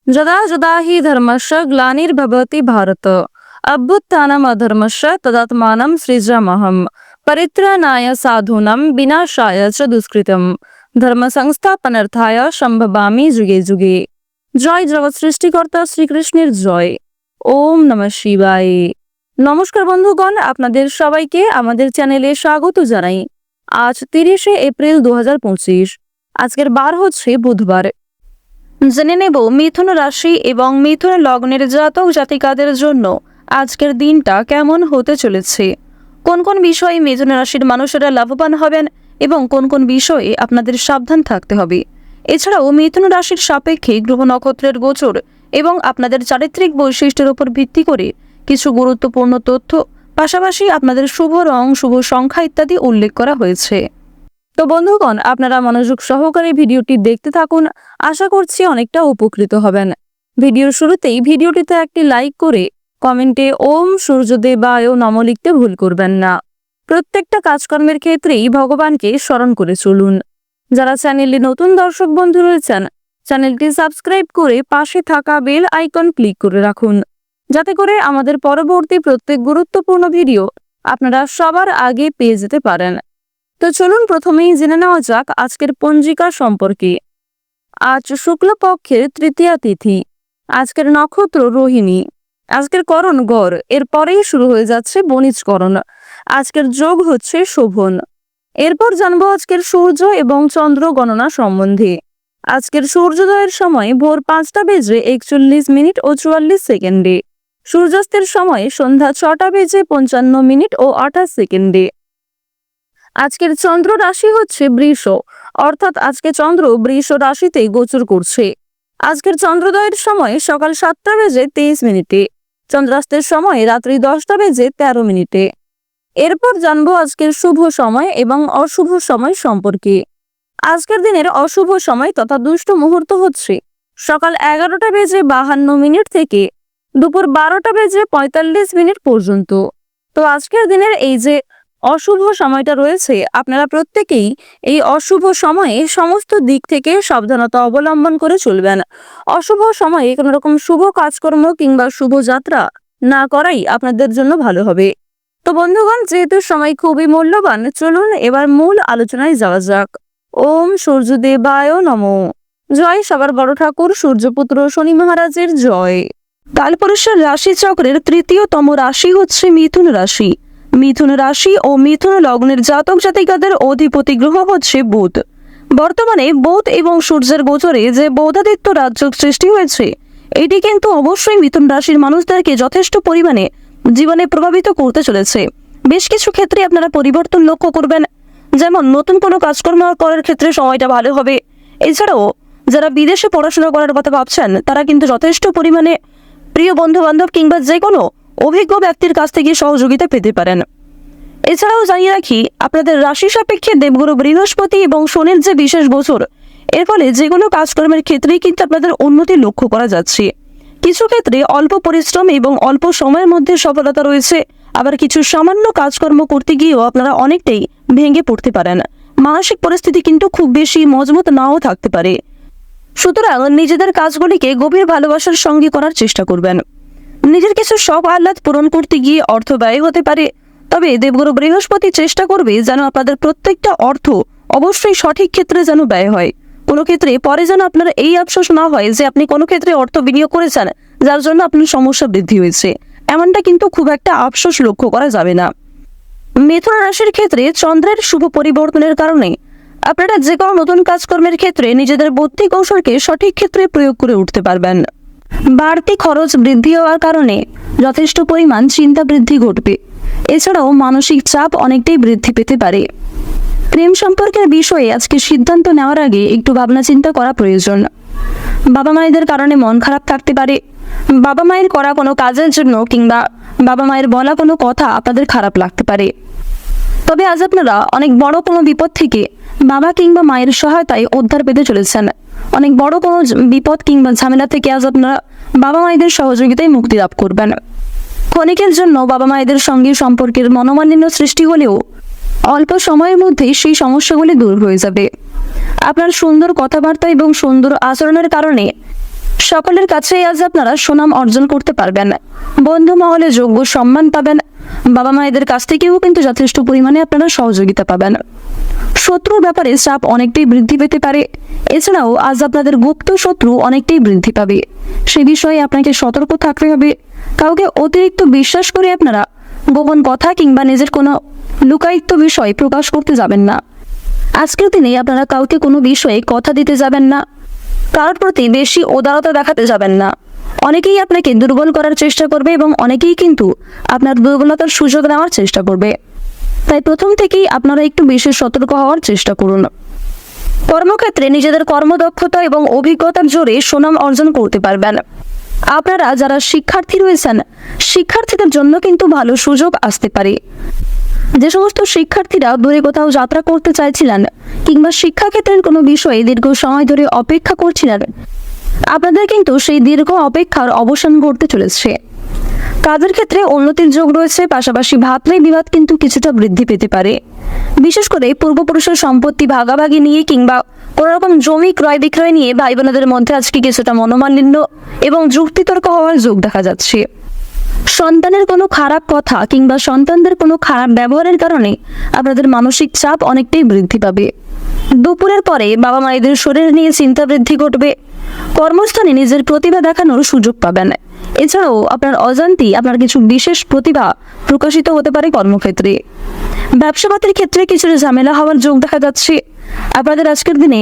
যদা যদা হি ধর্মস্য গ্লানির্ভবতি ভারত অভ্যুত্থানম অধর্মস্য তদাত্মানম সৃজামহম পরিত্রাণায় সাধূনাং বিনাশায় চ দুষ্কৃতম ধর্ম সংস্থাপনার্থায় সম্ভবামি যুগে যুগে। জয় জগৎ সৃষ্টিকর্তা শ্রীকৃষ্ণের জয়। ওম নমঃ শিবায়। নমস্কার বন্ধুগণ, আপনাদের সবাইকে আমাদের চ্যানেলে স্বাগত জানাই। আজ 30শে এপ্রিল 2025। আজকের বার হচ্ছে বুধবার। জেনে নেব মিথুন রাশি এবং মিথুন লগ্নের জাতক জাতিকাদের জন্য আজকের দিনটা কেমন হতে চলেছে, কোন কোন বিষয়ে মিথুন রাশির মানুষেরা লাভবান হবেন এবং কোন কোন বিষয়ে আপনাদের সাবধান থাকতে হবে। এছাড়াও মিথুন রাশির সাপেক্ষে গ্রহ নক্ষত্রের গোচর এবং আপনাদের চারিত্রিক বৈশিষ্ট্যের উপর ভিত্তি করে কিছু গুরুত্বপূর্ণ তথ্য, পাশাপাশি আপনাদের শুভ রং, শুভ সংখ্যা ইত্যাদি উল্লেখ করা হয়েছে। তো বন্ধুগণ, আপনারা মনোযোগ সহকারে ভিডিওটি দেখতে থাকুন। আশা করছি অনেকটা উপকৃত হবেন। ভিডিওর শুরুতেই ভিডিওটিতে একটি লাইক করে কমেন্টে ওম সূর্যদেবায় নমঃ লিখতে ভুল করবেন না। প্রত্যেকটা কাজকর্মের ক্ষেত্রেই ভগবানকে স্মরণ করে চলুন। যারা চ্যানেলে নতুন দর্শক বন্ধু রয়েছেন, চ্যানেলটি সাবস্ক্রাইব করে পাশে থাকা বেল আইকন ক্লিক করে রাখুন, যাতে করে আমাদের পরবর্তী প্রত্যেক গুরুত্বপূর্ণ ভিডিও আপনারা সবার আগে পেয়ে যেতে পারেন। তো চলুন প্রথমেই জেনে নেওয়া যাক আজকের পঞ্জিকা সম্পর্কে। আজ শুক্লপক্ষের তৃতীয়া তিথি, আজকের নক্ষত্র রোহিণী, আজকের করণ গড়, এরপরেই শুরু হয়ে যাচ্ছে বণিজকরণ। আজকের যোগ হচ্ছে শোভন। এরপর জানবো আজকের সূর্য এবং চন্দ্র গণনা সম্বন্ধে। আজকের সূর্যোদয়ের সময় ভোর 5টা বেজে 41 মিনিট ও 44 সেকেন্ডে, সূর্যাস্তের সময় সন্ধ্যা 6টা বেজে 55 মিনিট ও 28 সেকেন্ডে। আজকের চন্দ্র রাশি হচ্ছে বৃষ, অর্থাৎ আজকে চন্দ্র বৃষ রাশিতে গোচর করছে। আজকের চন্দ্রোদয়ের সময় সকাল 7টা বেজে 23 মিনিটে, চন্দ্রাস্তের সময় রাত্রি 10টা বেজে 13 মিনিটে। এরপর জানবো আজকের শুভ সময় এবং অশুভ সময় সম্পর্কে। আজকের দিনের অশুভ সময় তথা দুষ্ট মুহূর্ত হচ্ছে সকাল 11টা বেজে 52 মিনিট থেকে দুপুর 12টা বেজে 45 মিনিট পর্যন্ত। তো আজকের দিনের এই যে অশুভ সময়টা রয়েছে, আপনারা প্রত্যেকেই এই অশুভ সময়ে সমস্ত দিক থেকে সাবধানতা অবলম্বন করে চলবেন। অশুভ সময়ে কোনো রকম শুভ কাজকর্ম কিংবা শুভ যাত্রা না করাই আপনাদের জন্য ভালো হবে। তো বন্ধুগণ, যেহেতু সময় খুবই মূল্যবান, চলুন এবার মূল আলোচনায় যাওয়া যাক। ওম সূর্যদেবায় নমঃ। জয় সবার বড় ঠাকুর সূর্যপুত্র শনি মহারাজের জয়। কালপুরুষের রাশি চক্রের তৃতীয়তম রাশি হচ্ছে মিথুন রাশি। মিথুন রাশি ও মিথুন লগ্নের জাতক জাতিকাদের অধিপতি গ্রহ হচ্ছে বুধ। বর্তমানে বুধ এবং সূর্যের গোচরে যে বৌধাদিত্য রাজযোগ সৃষ্টি হয়েছে, এটি কিন্তু অবশ্যই মিথুন রাশির মানুষদেরকে যথেষ্ট পরিমাণে জীবনে প্রভাবিত করতে চলেছে। বেশ কিছু ক্ষেত্রে আপনারা পরিবর্তন লক্ষ্য করবেন, যেমন নতুন কোনো কাজকর্ম করার ক্ষেত্রে সময়টা ভালো হবে। এছাড়াও যারা বিদেশে পড়াশোনা করার কথা ভাবছেন, তারা কিন্তু যথেষ্ট পরিমাণে প্রিয় বন্ধু বান্ধব কিংবা যে কোনো অভিজ্ঞ ব্যক্তির কাছ থেকে সহযোগিতা পেতে পারেন। এছাড়াও জানিয়ে রাখি, আপনাদের রাশি সাপেক্ষে দেবগুরু বৃহস্পতি এবং শনির যে বিশেষ গোচর, এর ফলে যে কোনো কাজকর্মের ক্ষেত্রেই কিন্তু আপনাদের উন্নতি লক্ষ্য করা যাচ্ছে। কিছু ক্ষেত্রে অল্প পরিশ্রম এবং অল্প সময়ের মধ্যে সফলতা রয়েছে, আবার কিছু সামান্য কাজকর্ম করতে গিয়েও আপনারা অনেকটাই ভেঙে পড়তে পারেন। মানসিক পরিস্থিতি কিন্তু খুব বেশি মজবুত নাও থাকতে পারে। সুতরাং নিজেদের কাজগুলিকে গভীর ভালোবাসার সঙ্গে করার চেষ্টা করবেন। নিজের কিছু শখ আহ্লাদ পূরণ করতে গিয়ে অর্থ ব্যয় হতে পারে, তবে দেবগুরু বৃহস্পতি চেষ্টা করবে যেন আপনাদের প্রত্যেকটা অর্থ অবশ্যই সঠিক ক্ষেত্রে যেন ব্যয় হয়। কোনো ক্ষেত্রে পরে যেন আপনার এই আফসোস না হয় যে আপনি কোনো ক্ষেত্রে অর্থ বিনিয়োগ করেছেন যার জন্য আপনার সমস্যা বৃদ্ধি হয়েছে। এমনটা কিন্তু খুব একটা আফসোস লক্ষ্য করা যাবে না। মিথুন রাশির ক্ষেত্রে চন্দ্রের শুভ পরিবর্তনের কারণে আপনারা যে কোনো নতুন কাজকর্মের ক্ষেত্রে নিজেদের বুদ্ধি কৌশলকে সঠিক ক্ষেত্রে প্রয়োগ করে উঠতে পারবেন। বাড়তি খরচ বৃদ্ধি হওয়ার কারণে যথেষ্ট পরিমাণ চিন্তা বৃদ্ধি ঘটবে। এছাড়াও মানসিক চাপ অনেকটাই বৃদ্ধি পেতে পারে। প্রেম সম্পর্কের বিষয়ে আজকে সিদ্ধান্ত নেওয়ার আগে একটু ভাবনা চিন্তা করা প্রয়োজন। বাবা মায়েদের কারণে মন খারাপ থাকতে পারে। বাবা মায়ের করা কোনো কাজের জন্য কিংবা বাবা মায়ের বলা কোনো কথা আপনাদের খারাপ লাগতে পারে। তবে আজ আপনারা অনেক বড় কোনো বিপদ থেকে বাবা কিংবা মায়ের সহায়তায় উদ্ধার পেতে চলেছেন। অনেক বড় কোনো বিপদ কিংবা ঝামেলা থেকে আজ আপনারা বাবা মায়েদের সহযোগিতায় মুক্তি লাভ করবেন। ক্ষণিকের জন্য বাবা মায়েদের সঙ্গে সম্পর্কের মনোমালিন্য সৃষ্টি হলেও অল্প সময়ের মধ্যেই সেই সমস্যাগুলি দূর হয়ে যাবে। আপনার সুন্দর কথাবার্তা এবং সুন্দর আচরণের কারণে সকলের কাছেই আজ আপনারা সুনাম অর্জন করতে পারবেন। বন্ধু মহলে যোগ্য সম্মান পাবেন। বাবা মায়েদের কাছ থেকেও কিন্তু যথেষ্ট পরিমাণে আপনারা সহযোগিতা পাবেন। শত্রুর ব্যাপারে চাপ অনেকটাই বৃদ্ধি পেতে পারে। এছাড়াও আজ আপনাদের গুপ্ত শত্রু অনেকটাই বৃদ্ধি পাবে। সে বিষয়ে আপনাকে সতর্ক থাকতে হবে। কাউকে অতিরিক্ত বিশ্বাস করে আপনারা গোপন কথা কিংবা নিজের কোনো লুকায়িত বিষয় প্রকাশ করতে যাবেন না। আজকের দিনে আপনারা কাউকে কোনো বিষয়ে কথা দিতে যাবেন না। কারোর প্রতি বেশি উদারতা দেখাতে যাবেন না। অনেকেই আপনাকে দুর্বল করার চেষ্টা করবে এবং অনেকেই কিন্তু আপনার দুর্বলতার সুযোগ নেওয়ার চেষ্টা করবে। তাই প্রথম থেকেই আপনারা একটু বিশেষ সতর্ক হওয়ার চেষ্টা করুন। কর্মক্ষেত্রে নিজেদের কর্মদক্ষতা এবং অভিজ্ঞতার জোরে সুনাম অর্জন করতে পারবেন। আপনারা যারা শিক্ষার্থী রয়েছেন, শিক্ষার্থীদের জন্য কিন্তু ভালো সুযোগ আসতে পারে। যে সমস্ত শিক্ষার্থীরা দূরে কোথাও যাত্রা করতে চাইছিলেন কিংবা শিক্ষাক্ষেত্রের কোনো বিষয়ে দীর্ঘ সময় ধরে অপেক্ষা করছিলেন, আপনাদের কিন্তু সেই দীর্ঘ অপেক্ষার অবসান ঘটতে চলেছে। কাজের ক্ষেত্রে উন্নতির যোগ রয়েছে, পাশাপাশি ভাতৃ বিবাদ কিন্তু কিছুটা বৃদ্ধি পেতে পারে। বিশেষ করে পূর্বপুরুষের সম্পত্তি ভাগাভাগি নিয়ে কিংবা কোনো রকম জমি ক্রয় বিক্রয় নিয়ে ভাই বোনেদের মধ্যে আজকে কিছুটা মনোমালিন্য এবং যুক্তিতর্ক হওয়ার যোগ দেখা যাচ্ছে। সন্তানের কোনো খারাপ কথা কিংবা সন্তানদের কোনো খারাপ ব্যবহারের কারণে আপনাদের মানসিক চাপ অনেকটাই বৃদ্ধি পাবে। দুপুরের পরে বাবা মায়েদের শরীর নিয়ে চিন্তা বৃদ্ধি ঘটবে। কর্মস্থানে নিজের প্রতিভা দেখানোর সুযোগ পাবেন। এছাড়াও আপনার অজান্তেই আপনার কিছু বিশেষ প্রতিভা প্রকাশিত হতে পারে কর্মক্ষেত্রে। ব্যবসাপাতির ক্ষেত্রে কিছুটা ঝামেলা হওয়ার যোগ দেখা যাচ্ছে। আপনাদের আজকের দিনে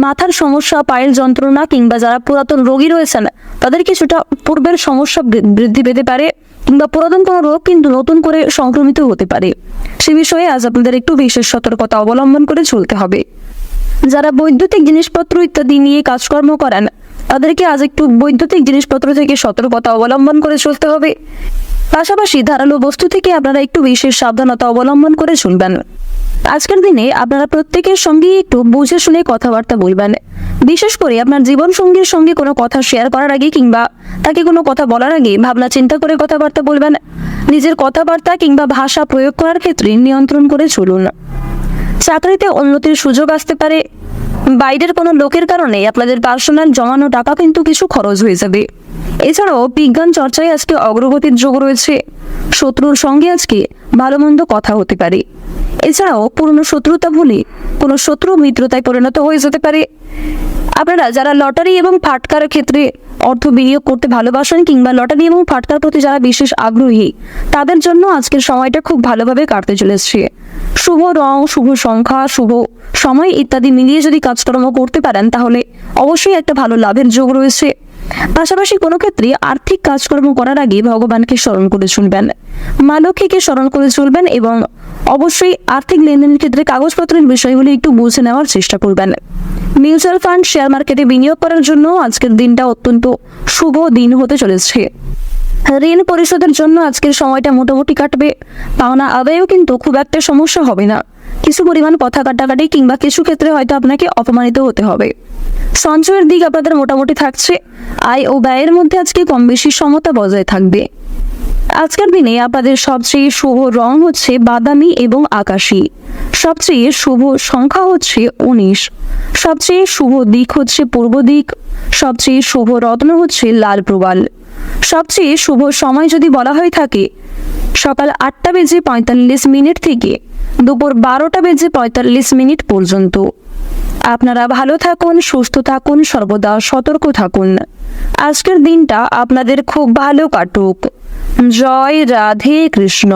মাথার সমস্যা, পায়ের যন্ত্রণা কিংবা যারা পুরাতন রোগী রয়েছেন তাদের কিছুটা পূর্বের সমস্যা বৃদ্ধি পেতে পারে কিংবা পুরাতন কোনো রোগ কিন্তু নতুন করে সংক্রমিত হতে পারে। সে বিষয়ে আজ আপনাদের একটু বিশেষ সতর্কতা অবলম্বন করে চলতে হবে। যারা বৈদ্যুতিক জিনিসপত্র ইত্যাদি নিয়ে কাজকর্ম করেন তাদেরকে আজ একটু বৈদ্যুতিক জিনিসপত্র থেকে সতর্কতা অবলম্বন করে চলতে হবে। পাশাপাশি ধারালো বস্তু থেকে আপনারা একটু বিশেষ সাবধানতা অবলম্বন করে চলবেন। আজকের দিনে আপনারা প্রত্যেকের সঙ্গে একটু বুঝে শুনে কথাবার্তা বলবেন। বিশেষ করে আপনার জীবন সঙ্গীর সঙ্গে কোনো কথা শেয়ার করার আগে কিংবা তাকে কোনো কথা বলার আগে ভাবনা চিন্তা করে কথাবার্তা বলবেন। নিজের কথাবার্তা কিংবা ভাষা প্রয়োগ করার ক্ষেত্রে নিয়ন্ত্রণ করে চলুন। চাকরিতে উন্নতির সুযোগ আসতে পারে। বাইরের কোনো লোকের কারণে আপনাদের পার্সোনাল জমানো টাকা কিন্তু কিছু খরচ হয়ে যাবে। এছাড়াও বিজ্ঞান চর্চায় আজকে অগ্রগতির যোগ রয়েছে। শত্রুর সঙ্গে আজকে ভালো মন্দ কথা হতে পারে। এছাড়াও পুরনো শত্রুতা ভুলে কোনো শত্রু মিত্রতায় পরিণত হয়ে যেতে পারে। আপনারা যারা লটারি এবং ফাটকার ক্ষেত্রে অর্থ বিনিয়োগ করতে ভালোবাসেন কিংবা লটারি এবং ফাটকার প্রতি যারা বিশেষ আগ্রহী, তাদের জন্য আজকের সময়টা খুব ভালোভাবে কাটতে চলেছে। শুভ রং, শুভ সংখ্যা, শুভ সময় ইত্যাদি মিলিয়ে যদি কাজকর্ম করতে পারেন তাহলে অবশ্যই একটা ভালো লাভের যোগ রয়েছে। পাশাপাশি কোনো ক্ষেত্রে আর্থিক কাজকর্ম করার আগে ভগবানকে স্মরণ করে চলবেন, মা লক্ষ্মীকে স্মরণ করে চলবেন এবং অবশ্যই আর্থিক লেনদেনের ক্ষেত্রে কাগজপত্রের বিষয়গুলি একটু বুঝে নেওয়ার চেষ্টা করবেন। মিউচুয়াল ফান্ড, শেয়ার মার্কেটে বিনিয়োগ করার জন্য আজকের দিনটা অত্যন্ত শুভ দিন হতে চলেছে। ঋণ পরিশোধের জন্য আজকের সময়টা মোটামুটি কাটবে। পাওনা আদায়েও কিন্তু খুব একটা সমস্যা হবে না। কিছু পরিমাণ কথা কাটাকাটি কিংবা কিছু ক্ষেত্রে হয়তো আপনাকে অপমানিত হতে হবে। সঞ্চয়ের দিক আপনাদের মোটামুটি থাকছে। আয় ও ব্যয়ের মধ্যে আজকে কম বেশি সমতা বজায় থাকবে। আজকের দিনে আপনাদের সবচেয়ে শুভ রং হচ্ছে বাদামি এবং আকাশী। সবচেয়ে শুভ সংখ্যা হচ্ছে 19। সবচেয়ে শুভ দিক হচ্ছে পূর্ব দিক। সবচেয়ে শুভ রত্ন হচ্ছে লাল প্রবাল। সবচেয়ে শুভ সময় যদি বলা হয়ে থাকে সকাল 8:45 থেকে দুপুর 12:45 পর্যন্ত। আপনারা ভালো থাকুন, সুস্থ থাকুন, সর্বদা সতর্ক থাকুন। আজকের দিনটা আপনাদের খুব ভালো কাটুক। জয় রাধে কৃষ্ণ।